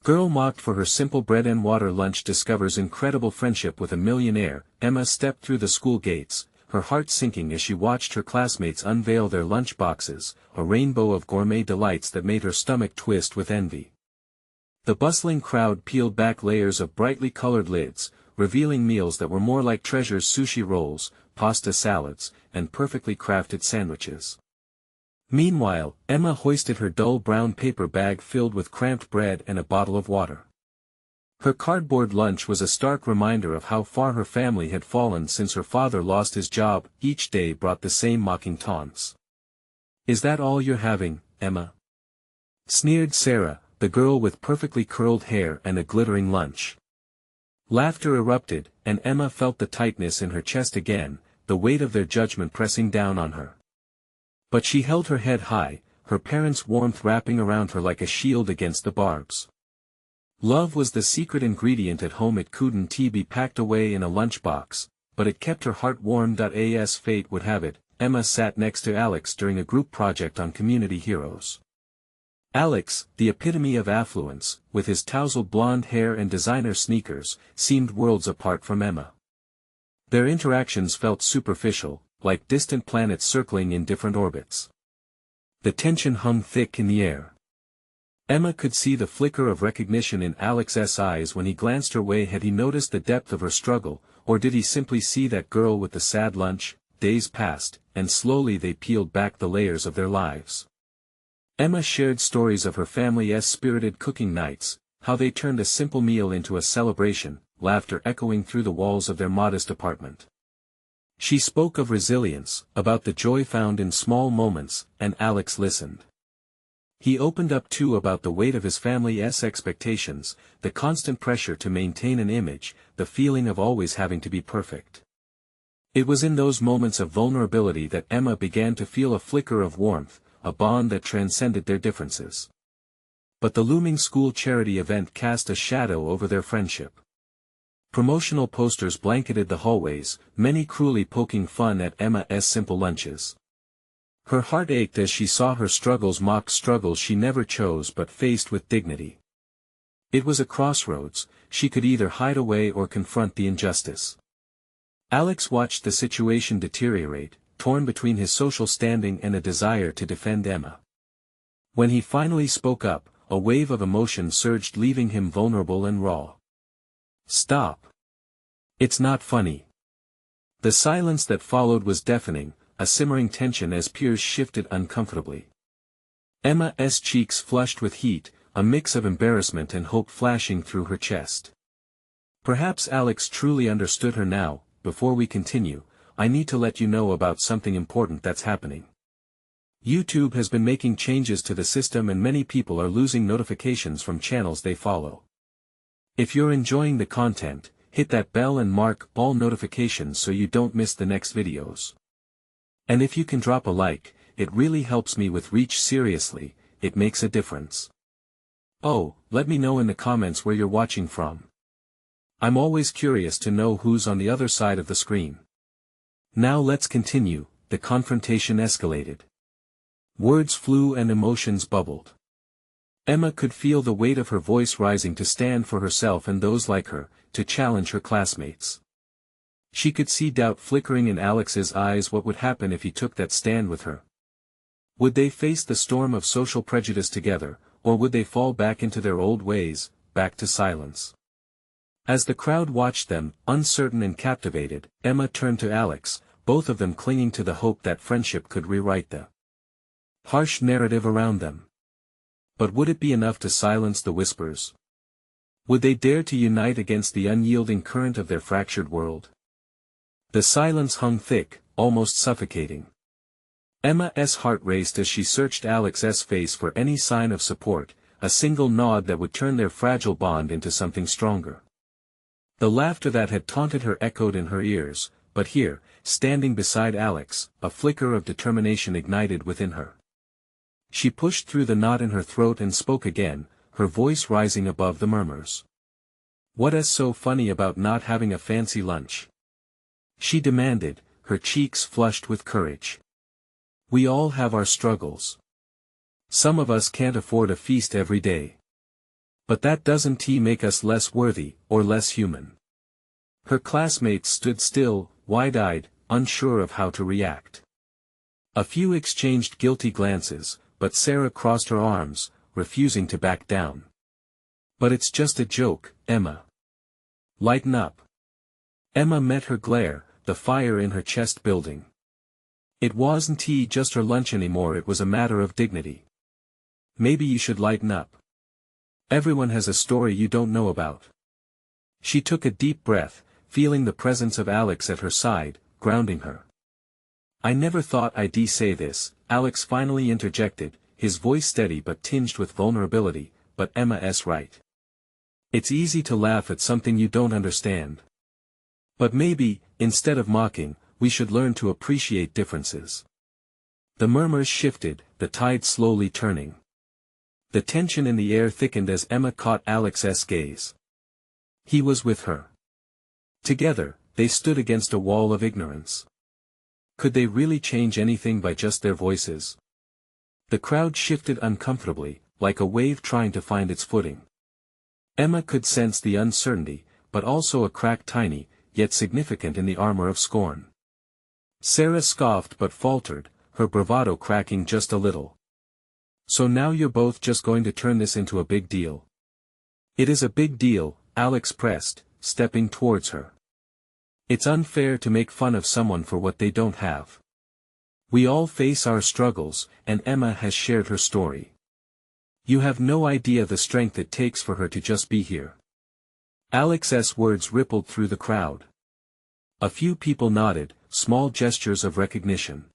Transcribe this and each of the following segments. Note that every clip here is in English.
Girl mocked for her simple bread and water lunch discovers incredible friendship with a millionaire. Emma stepped through the school gates, her heart sinking as she watched her classmates unveil their lunch boxes, a rainbow of gourmet delights that made her stomach twist with envy. The bustling crowd peeled back layers of brightly colored lids, revealing meals that were more like treasures: sushi rolls, pasta salads, and perfectly crafted sandwiches. Meanwhile, Emma hoisted her dull brown paper bag filled with cramped bread and a bottle of water. Her cardboard lunch was a stark reminder of how far her family had fallen since her father lost his job. Each day brought the same mocking taunts. "Is that all you're having, Emma?" sneered Sarah, the girl with perfectly curled hair and a glittering lunch. Laughter erupted, and Emma felt the tightness in her chest again, the weight of their judgment pressing down on her. But she held her head high, her parents' warmth wrapping around her like a shield against the barbs. Love was the secret ingredient at home. It couldn't be packed away in a lunchbox, but it kept her heart warm. As fate would have it, Emma sat next to Alex during a group project on community heroes. Alex, the epitome of affluence, with his tousled blonde hair and designer sneakers, seemed worlds apart from Emma. Their interactions felt superficial, like distant planets circling in different orbits. The tension hung thick in the air. Emma could see the flicker of recognition in Alex's eyes when he glanced her way. Had he noticed the depth of her struggle, or did he simply see that girl with the sad lunch? Days passed, and slowly they peeled back the layers of their lives. Emma shared stories of her family's spirited cooking nights, how they turned a simple meal into a celebration, laughter echoing through the walls of their modest apartment. She spoke of resilience, about the joy found in small moments, and Alex listened. He opened up too about the weight of his family's expectations, the constant pressure to maintain an image, the feeling of always having to be perfect. It was in those moments of vulnerability that Emma began to feel a flicker of warmth, a bond that transcended their differences. But the looming school charity event cast a shadow over their friendship. Promotional posters blanketed the hallways, many cruelly poking fun at Emma's simple lunches. Her heart ached as she saw her struggles mocked, struggles she never chose but faced with dignity. It was a crossroads: she could either hide away or confront the injustice. Alex watched the situation deteriorate, torn between his social standing and a desire to defend Emma. When he finally spoke up, a wave of emotion surged, leaving him vulnerable and raw. "Stop. It's not funny." The silence that followed was deafening, a simmering tension as peers shifted uncomfortably. Emma's cheeks flushed with heat, a mix of embarrassment and hope flashing through her chest. Perhaps Alex truly understood her now. "Before we continue, I need to let you know about something important that's happening. YouTube has been making changes to the system and many people are losing notifications from channels they follow. If you're enjoying the content, hit that bell and mark all notifications so you don't miss the next videos. And if you can drop a like, it really helps me with reach. Seriously, it makes a difference. Oh, let me know in the comments where you're watching from. I'm always curious to know who's on the other side of the screen. Now let's continue. The confrontation escalated. Words flew and emotions bubbled. Emma could feel the weight of her voice rising, to stand for herself and those like her, to challenge her classmates. She could see doubt flickering in Alex's eyes. What would happen if he took that stand with her? Would they face the storm of social prejudice together, or would they fall back into their old ways, back to silence? As the crowd watched them, uncertain and captivated, Emma turned to Alex, both of them clinging to the hope that friendship could rewrite the harsh narrative around them. But would it be enough to silence the whispers? Would they dare to unite against the unyielding current of their fractured world? The silence hung thick, almost suffocating. Emma's heart raced as she searched Alex's face for any sign of support, a single nod that would turn their fragile bond into something stronger. The laughter that had taunted her echoed in her ears, but here, standing beside Alex, a flicker of determination ignited within her. She pushed through the knot in her throat and spoke again, her voice rising above the murmurs. "What's so funny about not having a fancy lunch?" she demanded, her cheeks flushed with courage. "We all have our struggles. Some of us can't afford a feast every day. But that doesn't make us less worthy, or less human. Her classmates stood still, wide-eyed, unsure of how to react. A few exchanged guilty glances, but Sarah crossed her arms, refusing to back down. But it's just a joke, Emma. Lighten up. Emma met her glare, the fire in her chest building. It wasn't just her lunch anymore, it was a matter of dignity. Maybe you should lighten up. Everyone has a story you don't know about. She took a deep breath, feeling the presence of Alex at her side, grounding her. I never thought I'd say this, Alex finally interjected, his voice steady but tinged with vulnerability, but Emma's right. It's easy to laugh at something you don't understand. But maybe, instead of mocking, we should learn to appreciate differences. The murmurs shifted, the tide slowly turning. The tension in the air thickened as Emma caught Alex's gaze. He was with her. Together, they stood against a wall of ignorance. Could they really change anything by just their voices? The crowd shifted uncomfortably, like a wave trying to find its footing. Emma could sense the uncertainty, but also a crack tiny, yet significant in the armor of scorn. Sarah scoffed but faltered, her bravado cracking just a little. So now you're both just going to turn this into a big deal? It is a big deal, Alex pressed, stepping towards her. It's unfair to make fun of someone for what they don't have. We all face our struggles, and Emma has shared her story. You have no idea the strength it takes for her to just be here. Alex's words rippled through the crowd. A few people nodded, small gestures of recognition.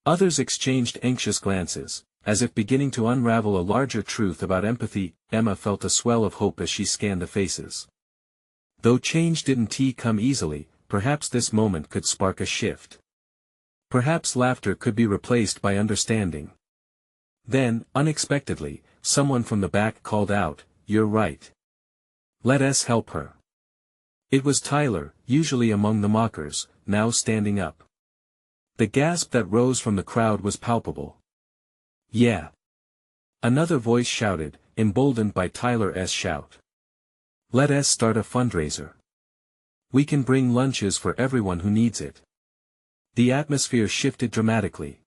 Others exchanged anxious glances, as if beginning to unravel a larger truth about empathy. Emma felt a swell of hope as she scanned the faces. Though change didn't come easily, perhaps this moment could spark a shift. Perhaps laughter could be replaced by understanding. Then, unexpectedly, someone from the back called out, "You're right. Let us help her." It was Tyler, usually among the mockers, now standing up. The gasp that rose from the crowd was palpable. "Yeah." Another voice shouted, emboldened by Tyler's shout. "Let us start a fundraiser. We can bring lunches for everyone who needs it." The atmosphere shifted dramatically.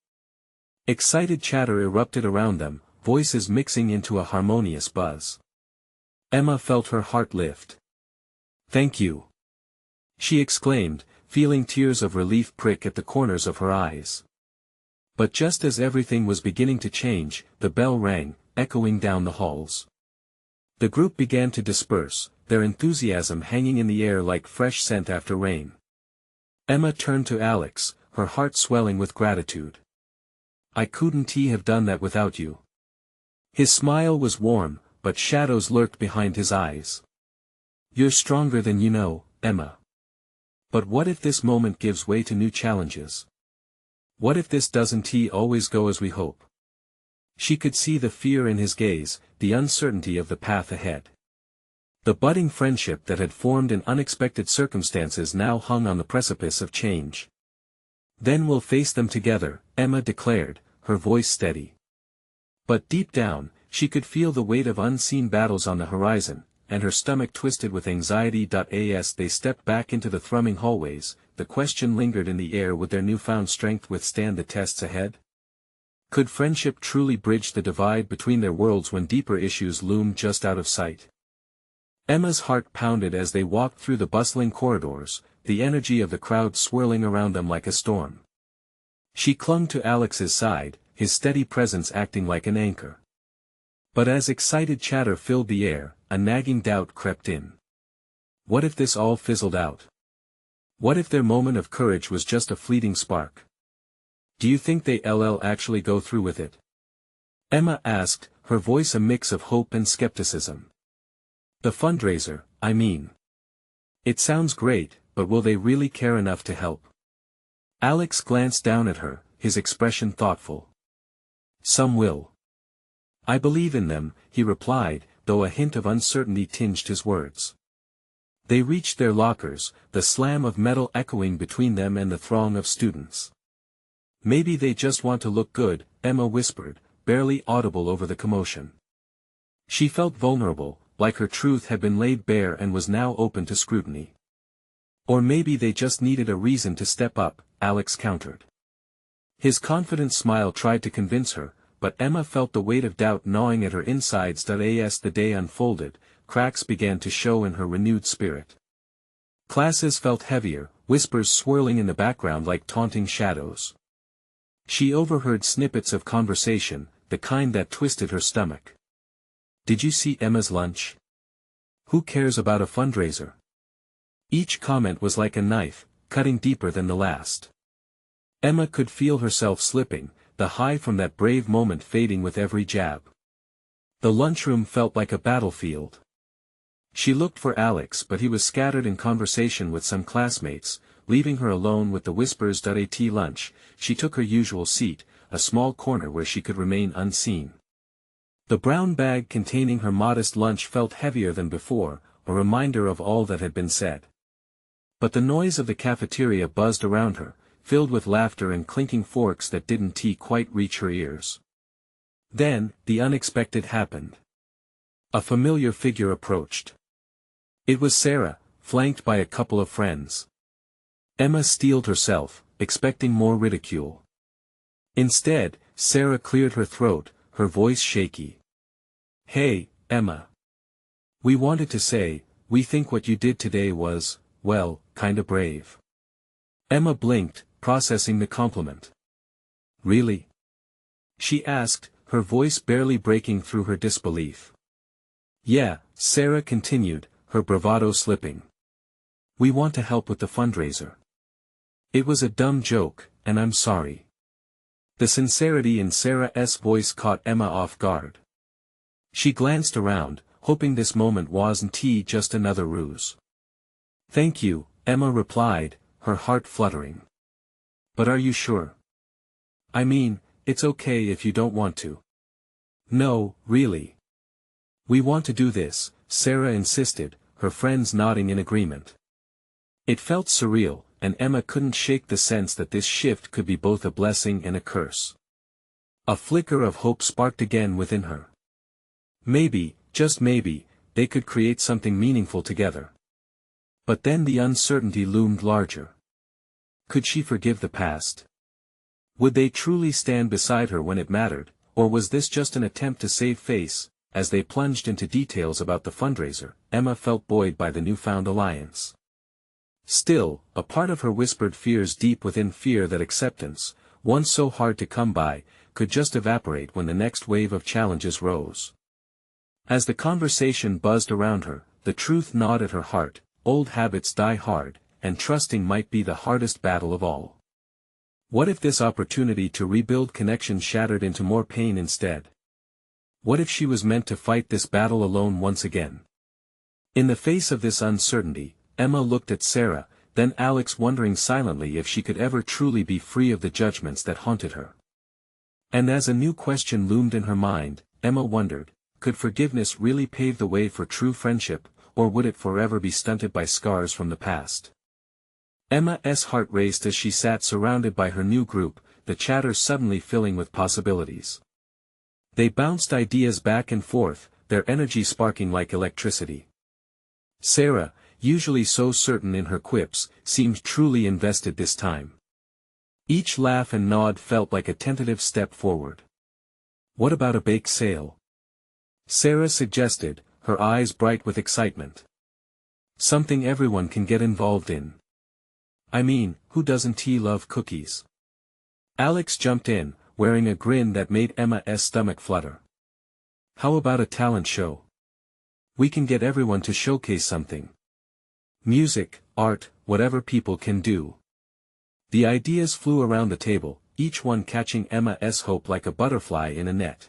Excited chatter erupted around them, voices mixing into a harmonious buzz. Emma felt her heart lift. "Thank you," she exclaimed, feeling tears of relief prick at the corners of her eyes. But just as everything was beginning to change, the bell rang, echoing down the halls. The group began to disperse, their enthusiasm hanging in the air like fresh scent after rain. Emma turned to Alex, her heart swelling with gratitude. "I couldn't have done that without you." His smile was warm, but shadows lurked behind his eyes. "You're stronger than you know, Emma. But what if this moment gives way to new challenges? What if this doesn't always go as we hope?" She could see the fear in his gaze, the uncertainty of the path ahead. The budding friendship that had formed in unexpected circumstances now hung on the precipice of change. "Then we'll face them together," Emma declared, her voice steady. But deep down, she could feel the weight of unseen battles on the horizon, and her stomach twisted with anxiety. As they stepped back into the thrumming hallways, the question lingered in the air: would their newfound strength withstand the tests ahead? Could friendship truly bridge the divide between their worlds when deeper issues loomed just out of sight? Emma's heart pounded as they walked through the bustling corridors, the energy of the crowd swirling around them like a storm. She clung to Alex's side, his steady presence acting like an anchor. But as excited chatter filled the air, a nagging doubt crept in. What if this all fizzled out? What if their moment of courage was just a fleeting spark? "Do you think they'll actually go through with it?" Emma asked, her voice a mix of hope and skepticism. "The fundraiser, I mean. It sounds great, but will they really care enough to help?" Alex glanced down at her, his expression thoughtful. "Some will. I believe in them," he replied, though a hint of uncertainty tinged his words. They reached their lockers, the slam of metal echoing between them and the throng of students. "Maybe they just want to look good," Emma whispered, barely audible over the commotion. She felt vulnerable, like her truth had been laid bare and was now open to scrutiny. Or maybe they just needed a reason to step up, Alex countered. His confident smile tried to convince her, but Emma felt the weight of doubt gnawing at her insides. As the day unfolded, cracks began to show in her renewed spirit. Classes felt heavier, whispers swirling in the background like taunting shadows. She overheard snippets of conversation, the kind that twisted her stomach. "Did you see Emma's lunch? Who cares about a fundraiser?" Each comment was like a knife, cutting deeper than the last. Emma could feel herself slipping, the high from that brave moment fading with every jab. The lunchroom felt like a battlefield. She looked for Alex, but he was scattered in conversation with some classmates, leaving her alone with the whispers. At lunch, she took her usual seat, a small corner where she could remain unseen. The brown bag containing her modest lunch felt heavier than before, a reminder of all that had been said. But the noise of the cafeteria buzzed around her, filled with laughter and clinking forks that didn't quite reach her ears. Then, the unexpected happened. A familiar figure approached. It was Sarah, flanked by a couple of friends. Emma steeled herself, expecting more ridicule. Instead, Sarah cleared her throat, her voice shaky. "Hey, Emma. We wanted to say, we think what you did today was, well, kinda brave." Emma blinked, processing the compliment. "Really?" she asked, her voice barely breaking through her disbelief. "Yeah," Sarah continued, her bravado slipping. "We want to help with the fundraiser. It was a dumb joke, and I'm sorry." The sincerity in Sarah's voice caught Emma off guard. She glanced around, hoping this moment wasn't just another ruse. "Thank you," Emma replied, her heart fluttering. "But are you sure? I mean, it's okay if you don't want to." "No, really. We want to do this," Sarah insisted, her friends nodding in agreement. It felt surreal, and Emma couldn't shake the sense that this shift could be both a blessing and a curse. A flicker of hope sparked again within her. Maybe, just maybe, they could create something meaningful together. But then the uncertainty loomed larger. Could she forgive the past? Would they truly stand beside her when it mattered, or was this just an attempt to save face? As they plunged into details about the fundraiser, Emma felt buoyed by the newfound alliance. Still, a part of her whispered fears deep within fear that acceptance, once so hard to come by, could just evaporate when the next wave of challenges rose. As the conversation buzzed around her, the truth gnawed at her heart. Old habits die hard, and trusting might be the hardest battle of all. What if this opportunity to rebuild connection shattered into more pain instead? What if she was meant to fight this battle alone once again? In the face of this uncertainty, Emma looked at Sarah, then Alex, wondering silently if she could ever truly be free of the judgments that haunted her. And as a new question loomed in her mind, Emma wondered, could forgiveness really pave the way for true friendship, or would it forever be stunted by scars from the past? Emma's heart raced as she sat surrounded by her new group, the chatter suddenly filling with possibilities. They bounced ideas back and forth, their energy sparking like electricity. Sarah, usually so certain in her quips, seemed truly invested this time. Each laugh and nod felt like a tentative step forward. "What about a bake sale?" Sarah suggested, her eyes bright with excitement. "Something everyone can get involved in. I mean, who doesn't love cookies?" Alex jumped in, wearing a grin that made Emma's stomach flutter. "How about a talent show? We can get everyone to showcase something. Music, art, whatever people can do." The ideas flew around the table, each one catching Emma's hope like a butterfly in a net.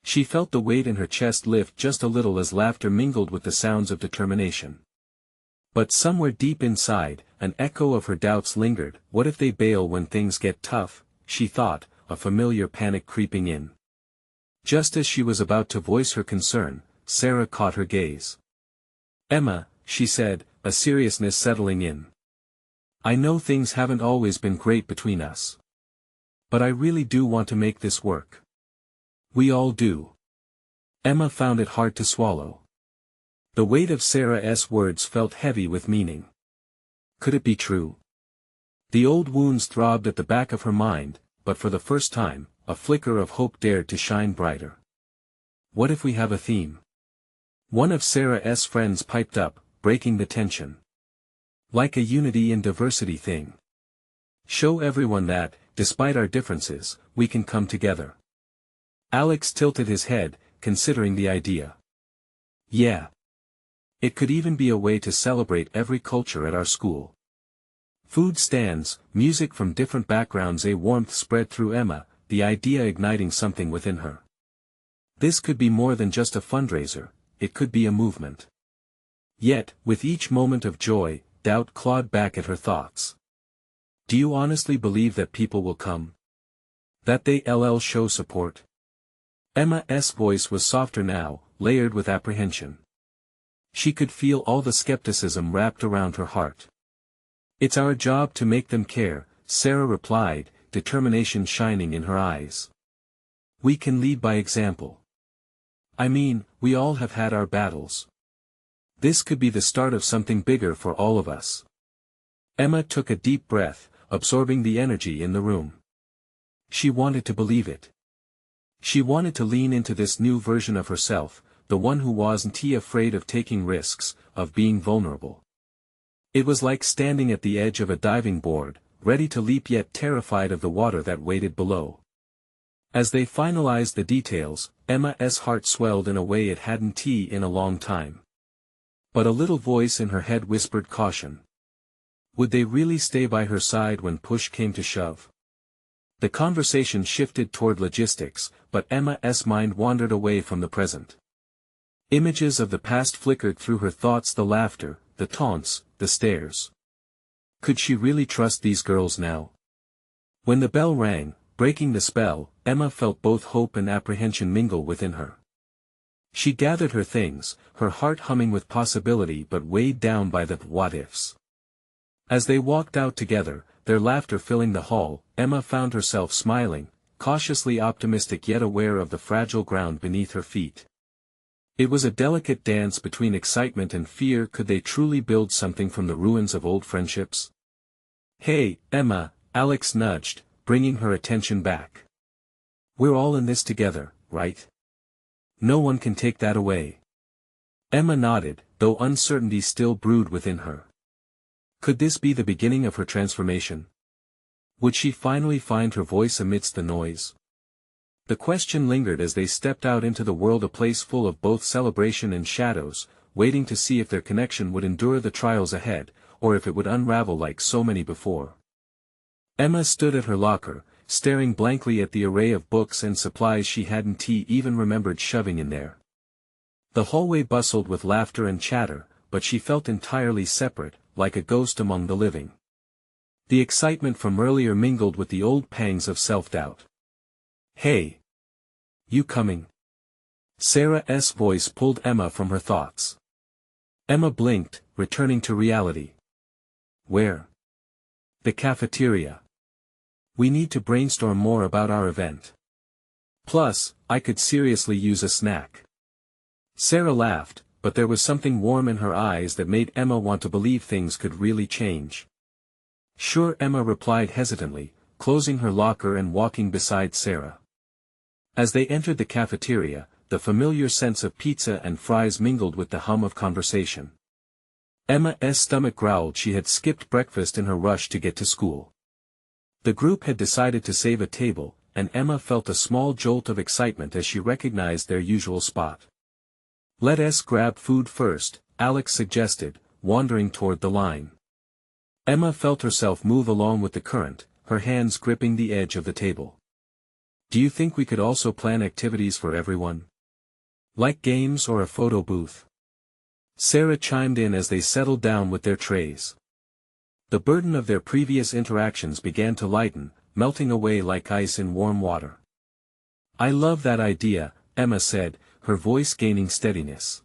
She felt the weight in her chest lift just a little as laughter mingled with the sounds of determination. But somewhere deep inside, an echo of her doubts lingered. What if they bail when things get tough, she thought, a familiar panic creeping in. Just as she was about to voice her concern, Sarah caught her gaze. "Emma," she said, a seriousness settling in. "I know things haven't always been great between us. But I really do want to make this work. We all do. Emma found it hard to swallow. The weight of Sarah's words felt heavy with meaning. Could it be true? The old wounds throbbed at the back of her mind, but for the first time, a flicker of hope dared to shine brighter. What if we have a theme? One of Sarah's friends piped up, breaking the tension. Like a unity in diversity thing. Show everyone that, despite our differences, we can come together. Alex tilted his head, considering the idea. Yeah. It could even be a way to celebrate every culture at our school. Food stands, music from different backgrounds. A warmth spread through Emma, the idea igniting something within her. This could be more than just a fundraiser, it could be a movement. Yet, with each moment of joy, doubt clawed back at her thoughts. Do you honestly believe that people will come? That they'll show support? Emma's voice was softer now, layered with apprehension. She could feel all the skepticism wrapped around her heart. It's our job to make them care, Sarah replied, determination shining in her eyes. We can lead by example. I mean, we all have had our battles. This could be the start of something bigger for all of us. Emma took a deep breath, absorbing the energy in the room. She wanted to believe it. She wanted to lean into this new version of herself, the one who wasn't afraid of taking risks, of being vulnerable. It was like standing at the edge of a diving board, ready to leap yet terrified of the water that waited below. As they finalized the details, Emma's heart swelled in a way it hadn't in a long time. But a little voice in her head whispered caution. Would they really stay by her side when push came to shove? The conversation shifted toward logistics, but Emma's mind wandered away from the present. Images of the past flickered through her thoughts, the laughter, the taunts, the stares. Could she really trust these girls now? When the bell rang, breaking the spell, Emma felt both hope and apprehension mingle within her. She gathered her things, her heart humming with possibility but weighed down by the what-ifs. As they walked out together, their laughter filling the hall, Emma found herself smiling, cautiously optimistic yet aware of the fragile ground beneath her feet. It was a delicate dance between excitement and fear. Could they truly build something from the ruins of old friendships? Hey, Emma, Alex nudged, bringing her attention back. We're all in this together, right? No one can take that away. Emma nodded, though uncertainty still brewed within her. Could this be the beginning of her transformation? Would she finally find her voice amidst the noise? The question lingered as they stepped out into the world, a place full of both celebration and shadows, waiting to see if their connection would endure the trials ahead, or if it would unravel like so many before. Emma stood at her locker, staring blankly at the array of books and supplies she hadn't even remembered shoving in there. The hallway bustled with laughter and chatter, but she felt entirely separate, like a ghost among the living. The excitement from earlier mingled with the old pangs of self-doubt. Hey! You coming? Sarah's voice pulled Emma from her thoughts. Emma blinked, returning to reality. Where? The cafeteria. We need to brainstorm more about our event. Plus, I could seriously use a snack. Sarah laughed, but there was something warm in her eyes that made Emma want to believe things could really change. Sure, Emma replied hesitantly, closing her locker and walking beside Sarah. As they entered the cafeteria, the familiar sense of pizza and fries mingled with the hum of conversation. Emma's stomach growled. She had skipped breakfast in her rush to get to school. The group had decided to save a table, and Emma felt a small jolt of excitement as she recognized their usual spot. Let's grab food first, Alex suggested, wandering toward the line. Emma felt herself move along with the current, her hands gripping the edge of the table. Do you think we could also plan activities for everyone? Like games or a photo booth? Sarah chimed in as they settled down with their trays. The burden of their previous interactions began to lighten, melting away like ice in warm water. I love that idea, Emma said, her voice gaining steadiness.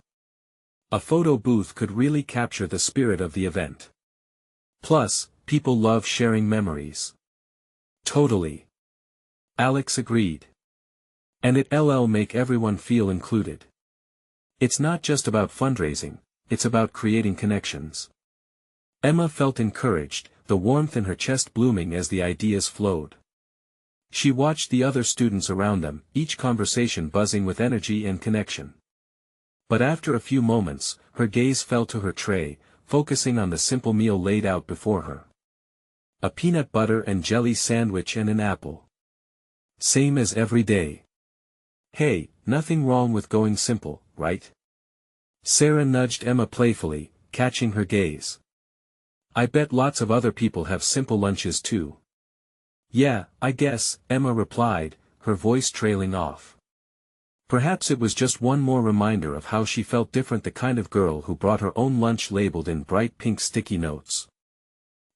A photo booth could really capture the spirit of the event. Plus, people love sharing memories. Totally. Alex agreed. And it'll make everyone feel included. It's not just about fundraising, it's about creating connections. Emma felt encouraged, the warmth in her chest blooming as the ideas flowed. She watched the other students around them, each conversation buzzing with energy and connection. But after a few moments, her gaze fell to her tray, focusing on the simple meal laid out before her. A peanut butter and jelly sandwich and an apple. Same as every day. Hey, nothing wrong with going simple, right? Sarah nudged Emma playfully, catching her gaze. I bet lots of other people have simple lunches too. Yeah, I guess, Emma replied, her voice trailing off. Perhaps it was just one more reminder of how she felt different, the kind of girl who brought her own lunch labeled in bright pink sticky notes.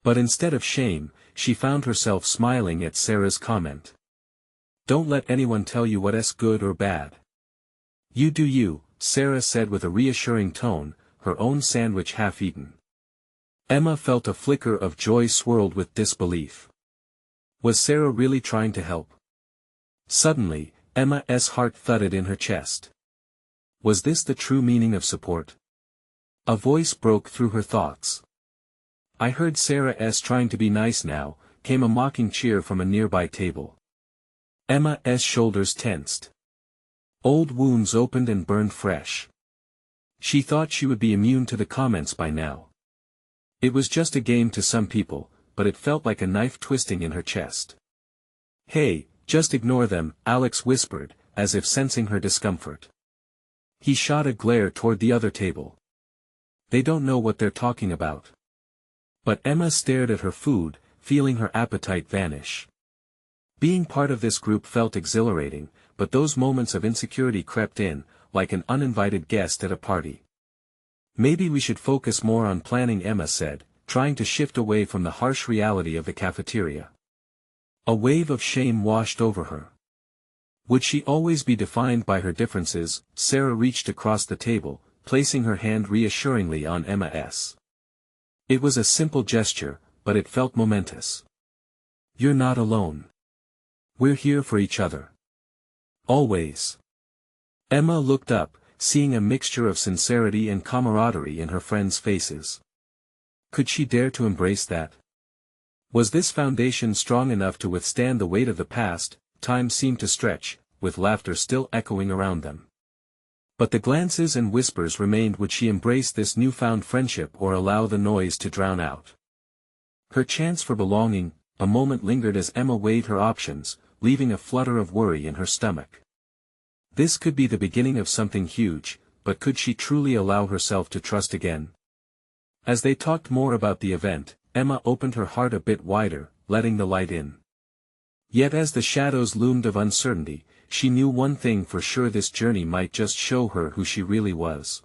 But instead of shame, she found herself smiling at Sarah's comment. Don't let anyone tell you what's good or bad. You do you, Sarah said with a reassuring tone, her own sandwich half-eaten. Emma felt a flicker of joy swirled with disbelief. Was Sarah really trying to help? Suddenly, Emma's heart thudded in her chest. Was this the true meaning of support? A voice broke through her thoughts. I heard Sarah's trying to be nice now, came a mocking cheer from a nearby table. Emma's shoulders tensed. Old wounds opened and burned fresh. She thought she would be immune to the comments by now. It was just a game to some people, but it felt like a knife twisting in her chest. Hey, just ignore them, Alex whispered, as if sensing her discomfort. He shot a glare toward the other table. They don't know what they're talking about. But Emma stared at her food, feeling her appetite vanish. Being part of this group felt exhilarating, but those moments of insecurity crept in, like an uninvited guest at a party. Maybe we should focus more on planning, Emma said, trying to shift away from the harsh reality of the cafeteria. A wave of shame washed over her. Would she always be defined by her differences? Sarah reached across the table, placing her hand reassuringly on Emma's. It was a simple gesture, but it felt momentous. You're not alone. We're here for each other. Always. Emma looked up, seeing a mixture of sincerity and camaraderie in her friends' faces. Could she dare to embrace that? Was this foundation strong enough to withstand the weight of the past? Time seemed to stretch, with laughter still echoing around them. But the glances and whispers remained. Would she embrace this newfound friendship or allow the noise to drown out her chance for belonging? A moment lingered as Emma weighed her options, leaving a flutter of worry in her stomach. This could be the beginning of something huge, but could she truly allow herself to trust again? As they talked more about the event, Emma opened her heart a bit wider, letting the light in. Yet as the shadows loomed of uncertainty, she knew one thing for sure: this journey might just show her who she really was.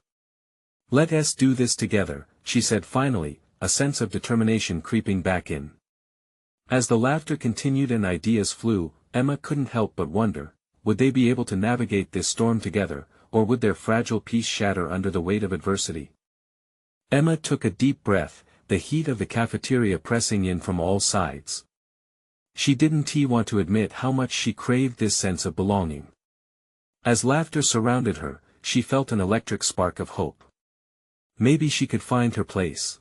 Let us do this together, she said finally, a sense of determination creeping back in. As the laughter continued and ideas flew, Emma couldn't help but wonder, would they be able to navigate this storm together, or would their fragile peace shatter under the weight of adversity? Emma took a deep breath, the heat of the cafeteria pressing in from all sides. She didn't want to admit how much she craved this sense of belonging. As laughter surrounded her, she felt an electric spark of hope. Maybe she could find her place.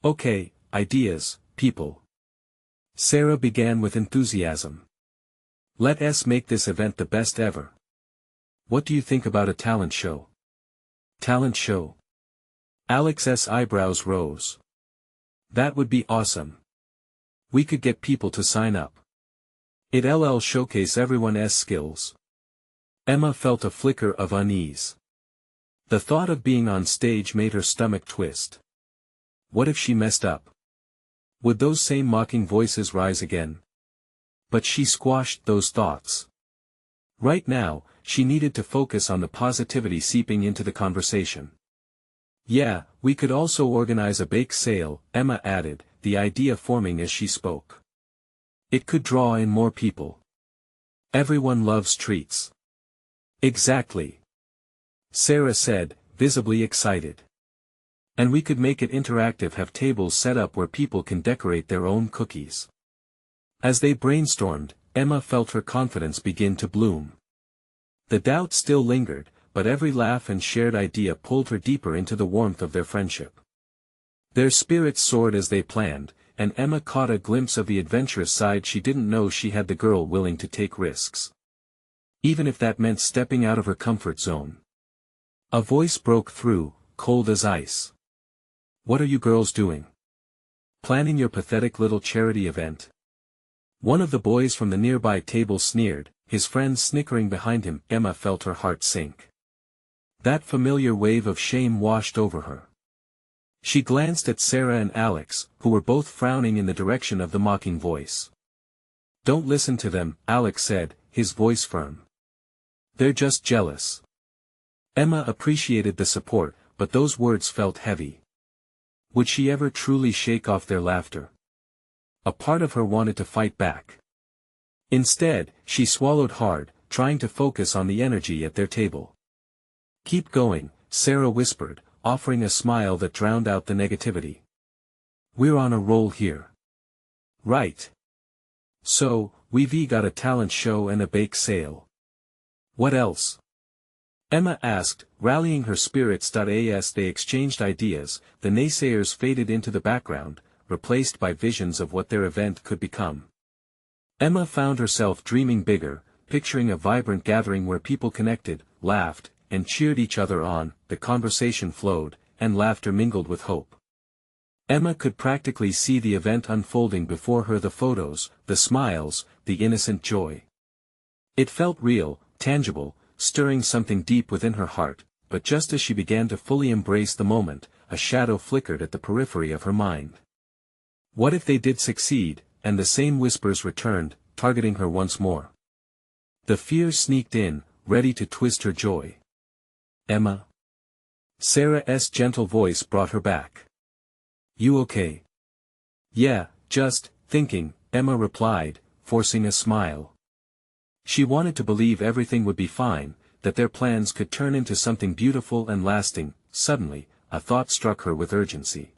Okay, ideas, people. Sarah began with enthusiasm. Let us make this event the best ever. What do you think about a talent show? Talent show? Alex's eyebrows rose. That would be awesome. We could get people to sign up. It'll showcase everyone's skills. Emma felt a flicker of unease. The thought of being on stage made her stomach twist. What if she messed up? Would those same mocking voices rise again? But she squashed those thoughts. Right now, she needed to focus on the positivity seeping into the conversation. Yeah, we could also organize a bake sale, Emma added, the idea forming as she spoke. It could draw in more people. Everyone loves treats. Exactly. Sarah said, visibly excited. And we could make it interactive, have tables set up where people can decorate their own cookies. As they brainstormed, Emma felt her confidence begin to bloom. The doubt still lingered, but every laugh and shared idea pulled her deeper into the warmth of their friendship. Their spirits soared as they planned, and Emma caught a glimpse of the adventurous side she didn't know she had, the girl willing to take risks. Even if that meant stepping out of her comfort zone. A voice broke through, cold as ice. "What are you girls doing? Planning your pathetic little charity event?" One of the boys from the nearby table sneered, his friends snickering behind him. Emma felt her heart sink. That familiar wave of shame washed over her. She glanced at Sarah and Alex, who were both frowning in the direction of the mocking voice. "Don't listen to them," Alex said, his voice firm. "They're just jealous." Emma appreciated the support, but those words felt heavy. Would she ever truly shake off their laughter? A part of her wanted to fight back. Instead, she swallowed hard, trying to focus on the energy at their table. "Keep going," Sarah whispered, offering a smile that drowned out the negativity. "We're on a roll here." "Right. So, we've got a talent show and a bake sale. What else?" Emma asked, rallying her spirits. As they exchanged ideas, the naysayers faded into the background, replaced by visions of what their event could become. Emma found herself dreaming bigger, picturing a vibrant gathering where people connected, laughed, and cheered each other on. The conversation flowed, and laughter mingled with hope. Emma could practically see the event unfolding before her, the photos, the smiles, the innocent joy. It felt real, tangible, stirring something deep within her heart, but just as she began to fully embrace the moment, a shadow flickered at the periphery of her mind. What if they did succeed? And the same whispers returned, targeting her once more. The fear sneaked in, ready to twist her joy. "Emma?" Sarah's gentle voice brought her back. "You okay?" "Yeah, just thinking," Emma replied, forcing a smile. She wanted to believe everything would be fine, that their plans could turn into something beautiful and lasting. Suddenly, a thought struck her with urgency.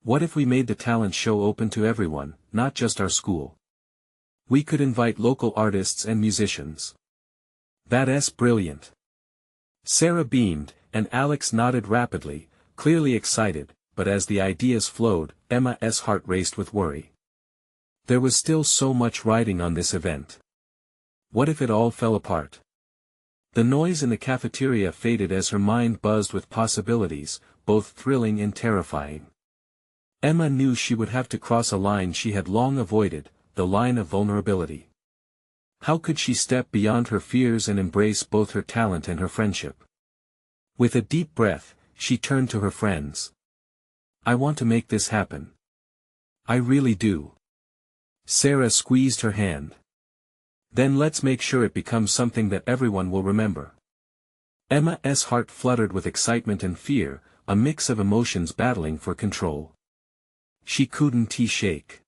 What if we made the talent show open to everyone, not just our school? We could invite local artists and musicians. That's brilliant. Sarah beamed, and Alex nodded rapidly, clearly excited, but as the ideas flowed, Emma's heart raced with worry. There was still so much riding on this event. What if it all fell apart? The noise in the cafeteria faded as her mind buzzed with possibilities, both thrilling and terrifying. Emma knew she would have to cross a line she had long avoided, the line of vulnerability. How could she step beyond her fears and embrace both her talent and her friendship? With a deep breath, she turned to her friends. "I want to make this happen. I really do." Sarah squeezed her hand. "Then let's make sure it becomes something that everyone will remember." Emma's heart fluttered with excitement and fear, a mix of emotions battling for control. She couldn't shake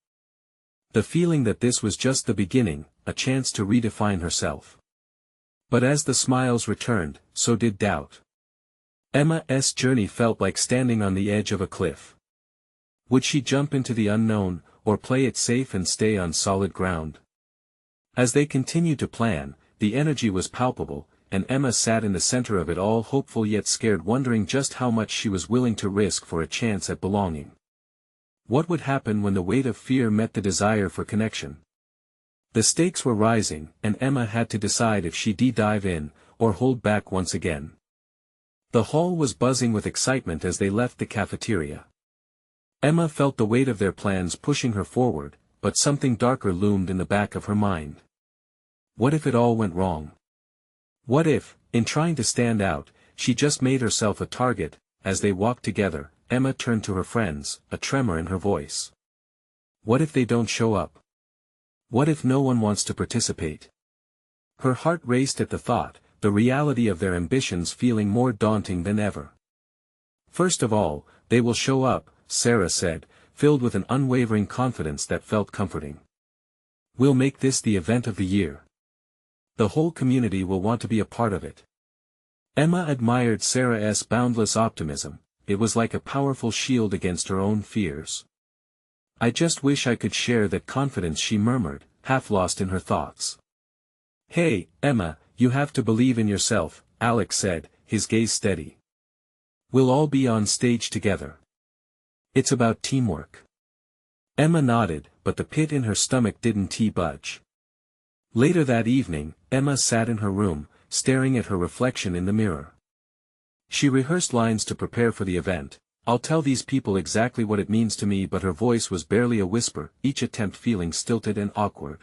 the feeling that this was just the beginning, a chance to redefine herself. But as the smiles returned, so did doubt. Emma's journey felt like standing on the edge of a cliff. Would she jump into the unknown, or play it safe and stay on solid ground? As they continued to plan, the energy was palpable, and Emma sat in the center of it all, hopeful yet scared, wondering just how much she was willing to risk for a chance at belonging. What would happen when the weight of fear met the desire for connection? The stakes were rising, and Emma had to decide if she'd dive in, or hold back once again. The hall was buzzing with excitement as they left the cafeteria. Emma felt the weight of their plans pushing her forward, but something darker loomed in the back of her mind. What if it all went wrong? What if, in trying to stand out, she just made herself a target? As they walked together, Emma turned to her friends, a tremor in her voice. What if they don't show up? What if no one wants to participate? Her heart raced at the thought, the reality of their ambitions feeling more daunting than ever. "First of all, they will show up," Sarah said, filled with an unwavering confidence that felt comforting. "We'll make this the event of the year. The whole community will want to be a part of it." Emma admired Sarah's boundless optimism. It was like a powerful shield against her own fears. "I just wish I could share that confidence," she murmured, half lost in her thoughts. "Hey, Emma, you have to believe in yourself, Alex said, his gaze steady. We'll all be on stage together. It's about teamwork. Emma nodded, but the pit in her stomach didn't budge. Later that evening, Emma sat in her room, staring at her reflection in the mirror. She rehearsed lines to prepare for the event. I'll tell these people exactly what it means to me, but her voice was barely a whisper, each attempt feeling stilted and awkward.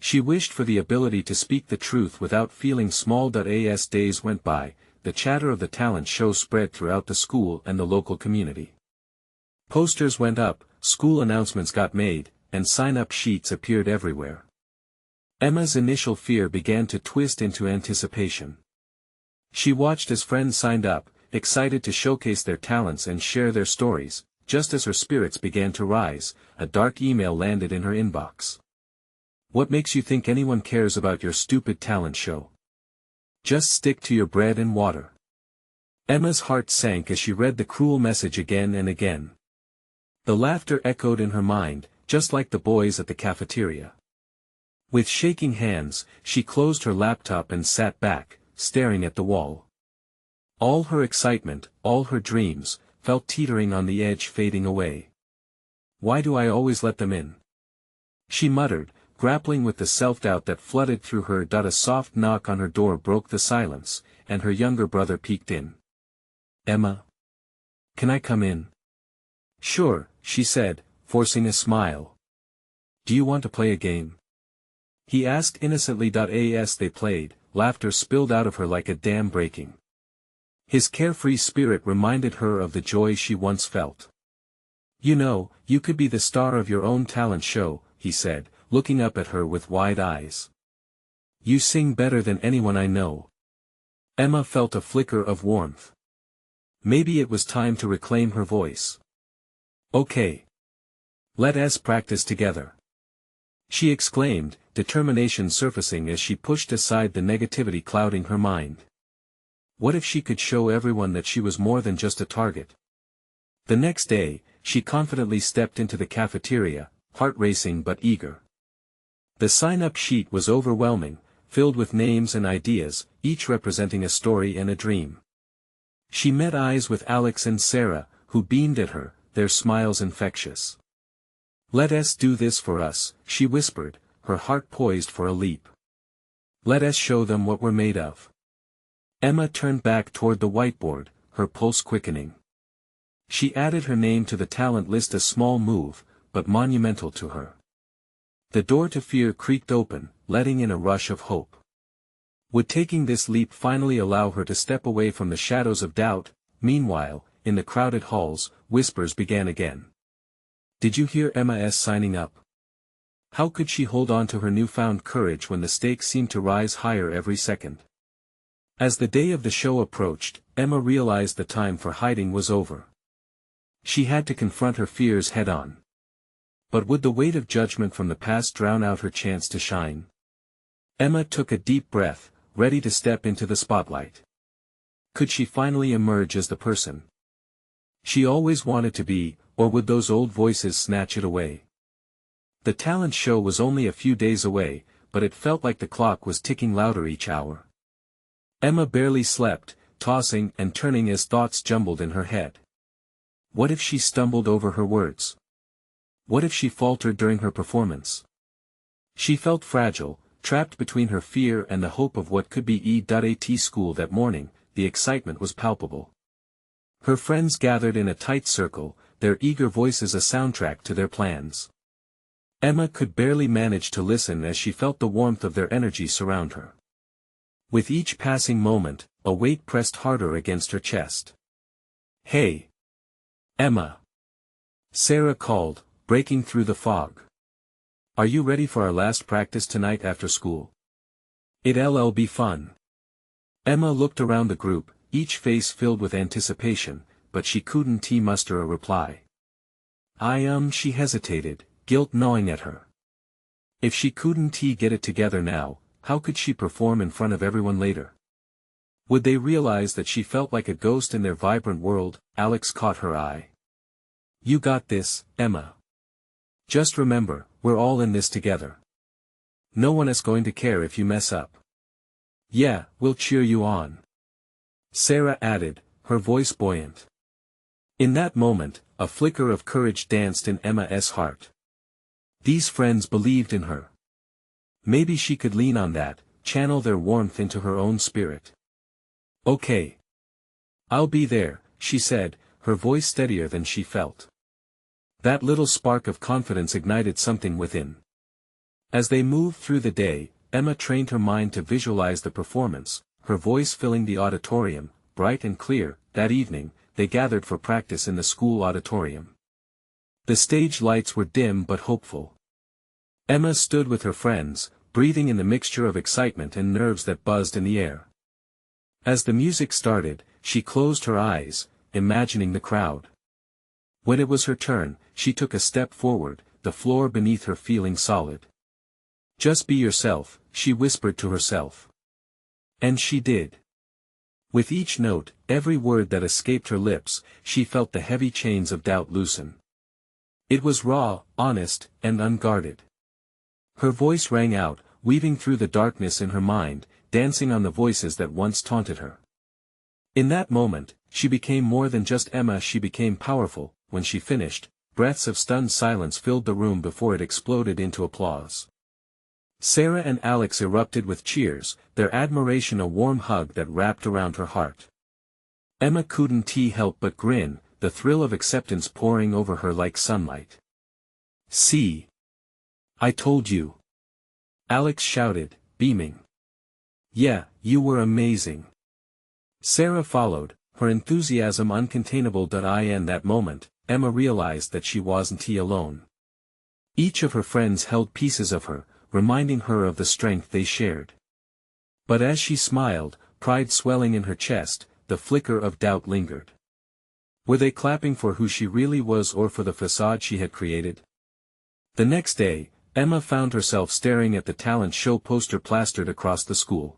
She wished for the ability to speak the truth without feeling small. As days went by, the chatter of the talent show spread throughout the school and the local community. Posters went up, school announcements got made, and sign-up sheets appeared everywhere. Emma's initial fear began to twist into anticipation. She watched as friends signed up, excited to showcase their talents and share their stories. Just as her spirits began to rise, a dark email landed in her inbox. What makes you think anyone cares about your stupid talent show? Just stick to your bread and water. Emma's heart sank as she read the cruel message again and again. The laughter echoed in her mind, just like the boys at the cafeteria. With shaking hands, she closed her laptop and sat back, staring at the wall. All her excitement, all her dreams, felt teetering on the edge, fading away. Why do I always let them in? She muttered, grappling with the self-doubt that flooded through her. A soft knock on her door broke the silence, and her younger brother peeked in. Emma? Can I come in? Sure, she said, forcing a smile. Do you want to play a game? He asked innocently. As they played, laughter spilled out of her like a dam breaking. His carefree spirit reminded her of the joy she once felt. You know, you could be the star of your own talent show, he said, looking up at her with wide eyes. You sing better than anyone I know. Emma felt a flicker of warmth. Maybe it was time to reclaim her voice. Okay. Let us practice together. She exclaimed, determination surfacing as she pushed aside the negativity clouding her mind. What if she could show everyone that she was more than just a target? The next day, she confidently stepped into the cafeteria, heart racing but eager. The sign-up sheet was overwhelming, filled with names and ideas, each representing a story and a dream. She met eyes with Alex and Sarah, who beamed at her, their smiles infectious. Let us do this for us, she whispered, her heart poised for a leap. Let us show them what we're made of. Emma turned back toward the whiteboard, her pulse quickening. She added her name to the talent list, a small move, but monumental to her. The door to fear creaked open, letting in a rush of hope. Would taking this leap finally allow her to step away from the shadows of doubt? Meanwhile, in the crowded halls, whispers began again. Did you hear Emma's signing up? How could she hold on to her newfound courage when the stakes seemed to rise higher every second? As the day of the show approached, Emma realized the time for hiding was over. She had to confront her fears head-on. But would the weight of judgment from the past drown out her chance to shine? Emma took a deep breath, ready to step into the spotlight. Could she finally emerge as the person she always wanted to be, or would those old voices snatch it away? The talent show was only a few days away, but it felt like the clock was ticking louder each hour. Emma barely slept, tossing and turning as thoughts jumbled in her head. What if she stumbled over her words? What if she faltered during her performance? She felt fragile, trapped between her fear and the hope of what could be at school that morning. The excitement was palpable. Her friends gathered in a tight circle, their eager voices a soundtrack to their plans. Emma could barely manage to listen as she felt the warmth of their energy surround her. With each passing moment, a weight pressed harder against her chest. Hey! Emma! Sarah called, breaking through the fog. Are you ready for our last practice tonight after school? It'll be fun. Emma looked around the group, each face filled with anticipation, but she couldn't muster a reply. She hesitated, guilt gnawing at her. If she couldn't get it together now, how could she perform in front of everyone later? Would they realize that she felt like a ghost in their vibrant world? Alex caught her eye. You got this, Emma. Just remember, we're all in this together. No one is going to care if you mess up. Yeah, we'll cheer you on. Sarah added, her voice buoyant. In that moment, a flicker of courage danced in Emma's heart. These friends believed in her. Maybe she could lean on that, channel their warmth into her own spirit. Okay. I'll be there, she said, her voice steadier than she felt. That little spark of confidence ignited something within. As they moved through the day, Emma trained her mind to visualize the performance, her voice filling the auditorium, bright and clear. That evening, they gathered for practice in the school auditorium. The stage lights were dim but hopeful. Emma stood with her friends, breathing in the mixture of excitement and nerves that buzzed in the air. As the music started, she closed her eyes, imagining the crowd. When it was her turn, she took a step forward, the floor beneath her feeling solid. Just be yourself, she whispered to herself. And she did. With each note, every word that escaped her lips, she felt the heavy chains of doubt loosen. It was raw, honest, and unguarded. Her voice rang out, weaving through the darkness in her mind, dancing on the voices that once taunted her. In that moment, she became more than just Emma. She became powerful. When she finished, breaths of stunned silence filled the room before it exploded into applause. Sarah and Alex erupted with cheers, their admiration a warm hug that wrapped around her heart. Emma couldn't help but grin, the thrill of acceptance pouring over her like sunlight. See? I told you. Alex shouted, beaming. Yeah, you were amazing. Sarah followed, her enthusiasm uncontainable. In that moment, Emma realized that she wasn't alone. Each of her friends held pieces of her, reminding her of the strength they shared. But as she smiled, pride swelling in her chest, the flicker of doubt lingered. Were they clapping for who she really was or for the facade she had created? The next day, Emma found herself staring at the talent show poster plastered across the school.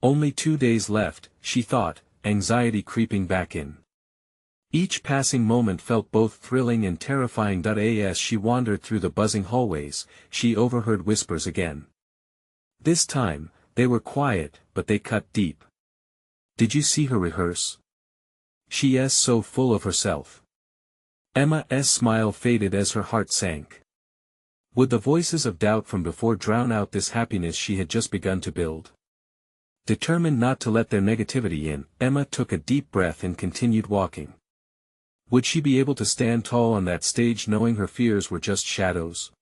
Only 2 days left, she thought, anxiety creeping back in. Each passing moment felt both thrilling and terrifying. As she wandered through the buzzing hallways, she overheard whispers again. This time, they were quiet, but they cut deep. Did you see her rehearse? She's so full of herself. Emma's smile faded as her heart sank. Would the voices of doubt from before drown out this happiness she had just begun to build? Determined not to let their negativity in, Emma took a deep breath and continued walking. Would she be able to stand tall on that stage knowing her fears were just shadows?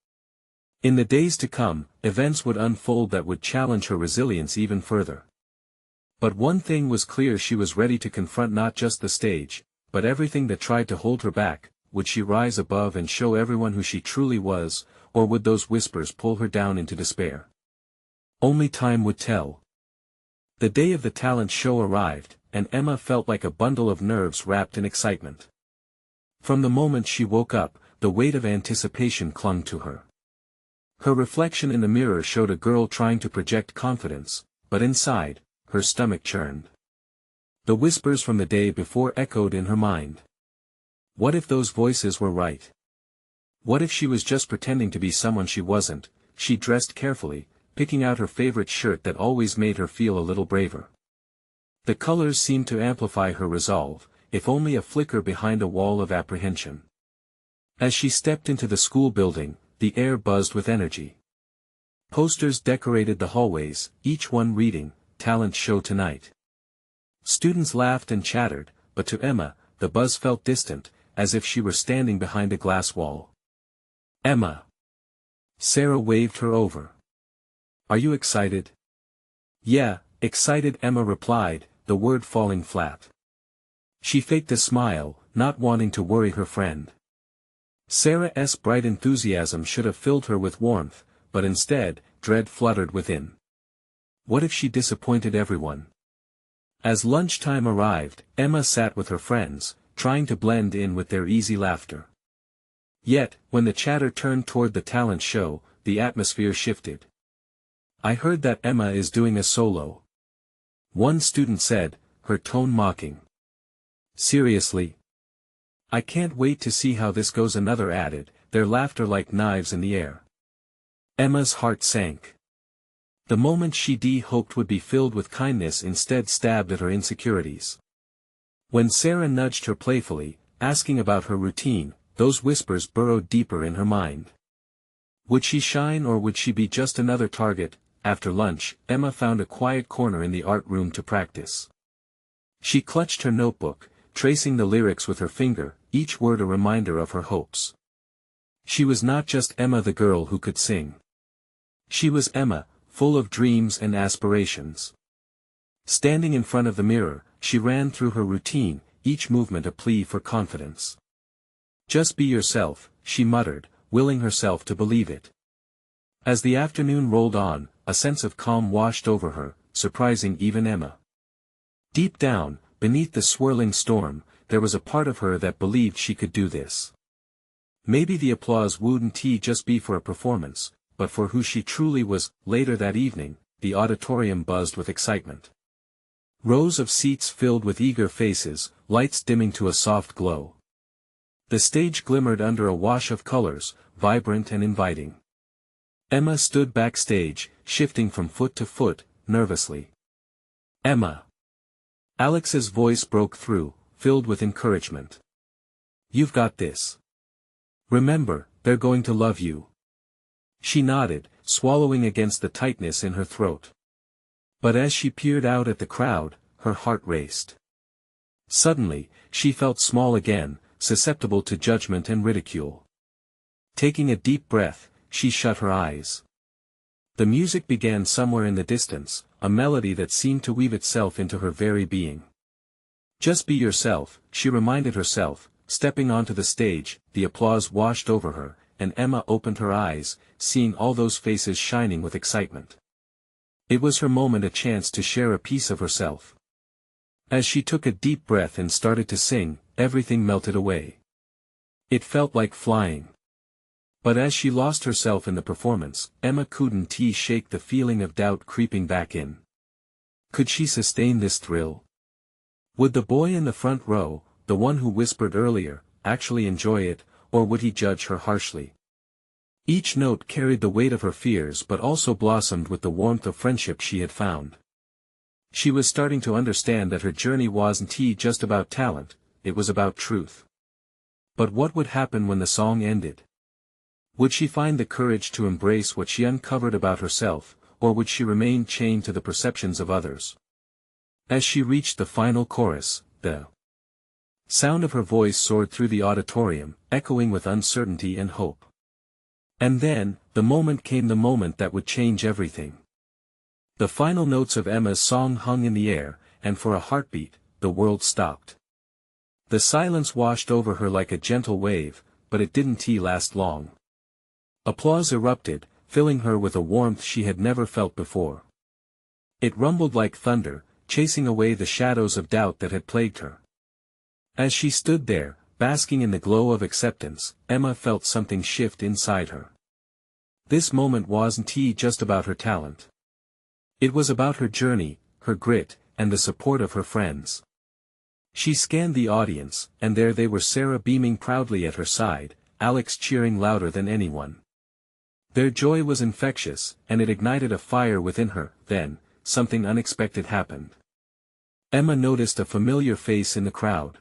In the days to come, events would unfold that would challenge her resilience even further. But one thing was clear: she was ready to confront not just the stage, but everything that tried to hold her back. Would she rise above and show everyone who she truly was, or would those whispers pull her down into despair? Only time would tell. The day of the talent show arrived, and Emma felt like a bundle of nerves wrapped in excitement. From the moment she woke up, the weight of anticipation clung to her. Her reflection in the mirror showed a girl trying to project confidence, but inside, her stomach churned. The whispers from the day before echoed in her mind. What if those voices were right? What if she was just pretending to be someone she wasn't? She dressed carefully, picking out her favorite shirt that always made her feel a little braver. The colors seemed to amplify her resolve, if only a flicker behind a wall of apprehension. As she stepped into the school building, the air buzzed with energy. Posters decorated the hallways, each one reading, "Talent Show Tonight." Students laughed and chattered, but to Emma, the buzz felt distant, as if she were standing behind a glass wall. Emma. Sarah waved her over. Are you excited? Yeah, excited, Emma replied, the word falling flat. She faked a smile, not wanting to worry her friend. Sarah's bright enthusiasm should have filled her with warmth, but instead, dread fluttered within. What if she disappointed everyone? As lunchtime arrived, Emma sat with her friends, trying to blend in with their easy laughter. Yet, when the chatter turned toward the talent show, the atmosphere shifted. I heard that Emma is doing a solo. One student said, her tone mocking. Seriously? I can't wait to see how this goes, another added, their laughter like knives in the air. Emma's heart sank. The moment she hoped would be filled with kindness instead stabbed at her insecurities. When Sarah nudged her playfully, asking about her routine, those whispers burrowed deeper in her mind. Would she shine or would she be just another target? After lunch, Emma found a quiet corner in the art room to practice. She clutched her notebook, tracing the lyrics with her finger, each word a reminder of her hopes. She was not just Emma the girl who could sing. She was Emma, full of dreams and aspirations. Standing in front of the mirror, she ran through her routine, each movement a plea for confidence. "Just be yourself," she muttered, willing herself to believe it. As the afternoon rolled on, a sense of calm washed over her, surprising even Emma. Deep down, beneath the swirling storm, there was a part of her that believed she could do this. Maybe the applause wouldn't just be for a performance, but for who she truly was. Later that evening, the auditorium buzzed with excitement. Rows of seats filled with eager faces, lights dimming to a soft glow. The stage glimmered under a wash of colors, vibrant and inviting. Emma stood backstage, shifting from foot to foot, nervously. "Emma." Alex's voice broke through, filled with encouragement. "You've got this. Remember, they're going to love you." She nodded, swallowing against the tightness in her throat. But as she peered out at the crowd, her heart raced. Suddenly, she felt small again, susceptible to judgment and ridicule. Taking a deep breath, she shut her eyes. The music began somewhere in the distance, a melody that seemed to weave itself into her very being. "Just be yourself," she reminded herself, stepping onto the stage. The applause washed over her, and Emma opened her eyes, seeing all those faces shining with excitement. It was her moment, a chance to share a piece of herself. As she took a deep breath and started to sing, everything melted away. It felt like flying. But as she lost herself in the performance, Emma couldn't shake the feeling of doubt creeping back in. Could she sustain this thrill? Would the boy in the front row, the one who whispered earlier, actually enjoy it, or would he judge her harshly? Each note carried the weight of her fears but also blossomed with the warmth of friendship she had found. She was starting to understand that her journey wasn't just about talent, it was about truth. But what would happen when the song ended? Would she find the courage to embrace what she uncovered about herself, or would she remain chained to the perceptions of others? As she reached the final chorus, the sound of her voice soared through the auditorium, echoing with uncertainty and hope. And then, the moment came, the moment that would change everything. The final notes of Emma's song hung in the air, and for a heartbeat, the world stopped. The silence washed over her like a gentle wave, but it didn't last long. Applause erupted, filling her with a warmth she had never felt before. It rumbled like thunder, chasing away the shadows of doubt that had plagued her. As she stood there, basking in the glow of acceptance, Emma felt something shift inside her. This moment wasn't just about her talent. It was about her journey, her grit, and the support of her friends. She scanned the audience, and there they were, Sarah beaming proudly at her side, Alex cheering louder than anyone. Their joy was infectious, and it ignited a fire within her. Then, something unexpected happened. Emma noticed a familiar face in the crowd.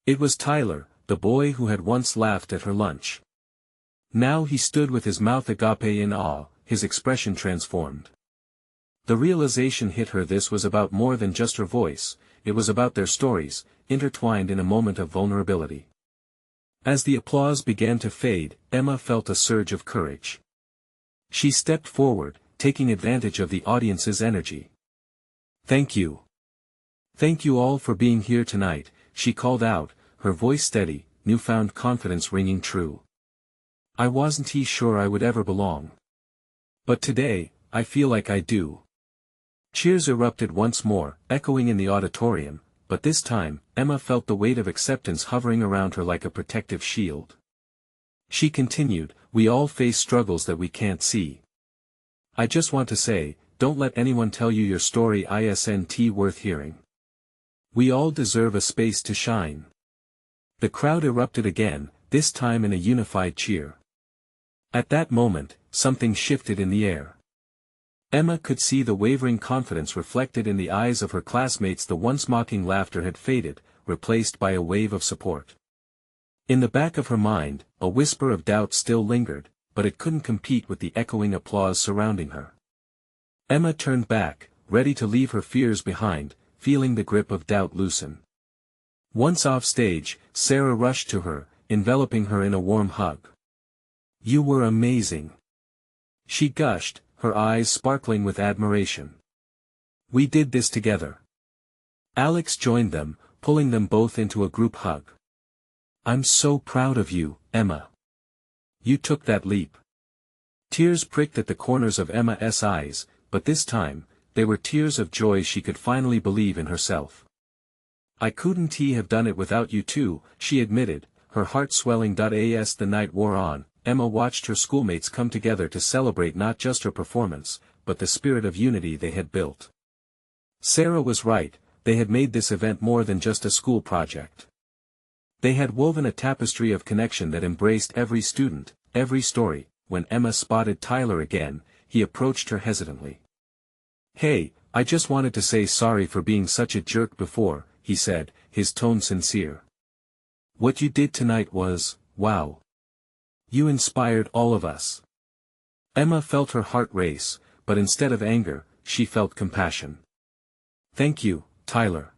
It was Tyler, the boy who had once laughed at her lunch. Now he stood with his mouth agape in awe, his expression transformed. The realization hit her: this was about more than just her voice, it was about their stories, intertwined in a moment of vulnerability. As the applause began to fade, Emma felt a surge of courage. She stepped forward, taking advantage of the audience's energy. "Thank you. Thank you all for being here tonight," she called out, her voice steady, newfound confidence ringing true. "I wasn't sure I would ever belong. But today, I feel like I do." Cheers erupted once more, echoing in the auditorium, but this time, Emma felt the weight of acceptance hovering around her like a protective shield. She continued, "We all face struggles that we can't see. I just want to say, don't let anyone tell you your story isn't worth hearing. We all deserve a space to shine." The crowd erupted again, this time in a unified cheer. At that moment, something shifted in the air. Emma could see the wavering confidence reflected in the eyes of her classmates. The once mocking laughter had faded, replaced by a wave of support. In the back of her mind, a whisper of doubt still lingered, but it couldn't compete with the echoing applause surrounding her. Emma turned back, ready to leave her fears behind, feeling the grip of doubt loosen. Once off stage, Sarah rushed to her, enveloping her in a warm hug. "You were amazing," she gushed, her eyes sparkling with admiration. "We did this together." Alex joined them, pulling them both into a group hug. "I'm so proud of you, Emma. You took that leap." Tears pricked at the corners of Emma's eyes, but this time, they were tears of joy. She could finally believe in herself. "I couldn't have done it without you too," she admitted, her heart swelling. As the night wore on, Emma watched her schoolmates come together to celebrate not just her performance, but the spirit of unity they had built. Sarah was right, they had made this event more than just a school project. They had woven a tapestry of connection that embraced every student, every story. When Emma spotted Tyler again, he approached her hesitantly. "Hey, I just wanted to say sorry for being such a jerk before," he said, his tone sincere. "What you did tonight was, wow. You inspired all of us." Emma felt her heart race, but instead of anger, she felt compassion. "Thank you, Tyler.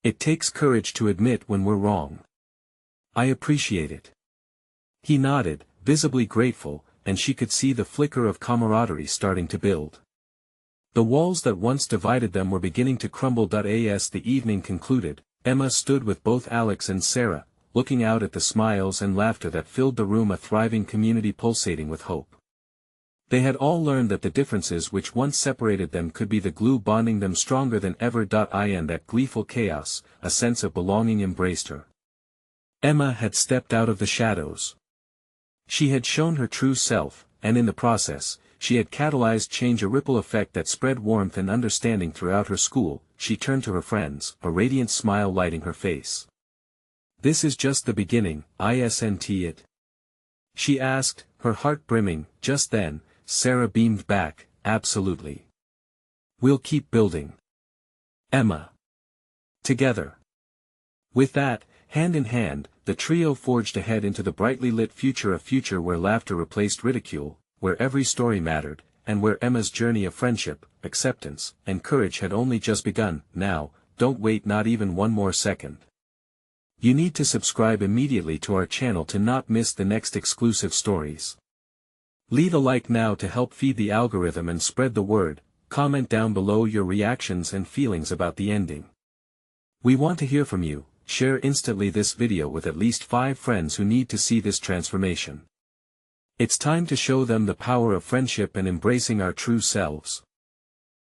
It takes courage to admit when we're wrong. I appreciate it." He nodded, visibly grateful, and she could see the flicker of camaraderie starting to build. The walls that once divided them were beginning to crumble. As the evening concluded, Emma stood with both Alex and Sarah, looking out at the smiles and laughter that filled the room, a thriving community pulsating with hope. They had all learned that the differences which once separated them could be the glue bonding them stronger than ever. In that gleeful chaos, a sense of belonging embraced her. Emma had stepped out of the shadows. She had shown her true self, and in the process, she had catalyzed change, a ripple effect that spread warmth and understanding throughout her school. She turned to her friends, a radiant smile lighting her face. "This is just the beginning, isn't it?" she asked, her heart brimming. Just then, Sarah beamed back, "Absolutely. We'll keep building, Emma. Together." With that, hand in hand, the trio forged ahead into the brightly lit future, a future where laughter replaced ridicule, where every story mattered, and where Emma's journey of friendship, acceptance, and courage had only just begun. Now, don't wait not even one more second. You need to subscribe immediately to our channel to not miss the next exclusive stories. Leave a like now to help feed the algorithm and spread the word. Comment down below your reactions and feelings about the ending. We want to hear from you. Share instantly this video with at least 5 friends who need to see this transformation. It's time to show them the power of friendship and embracing our true selves.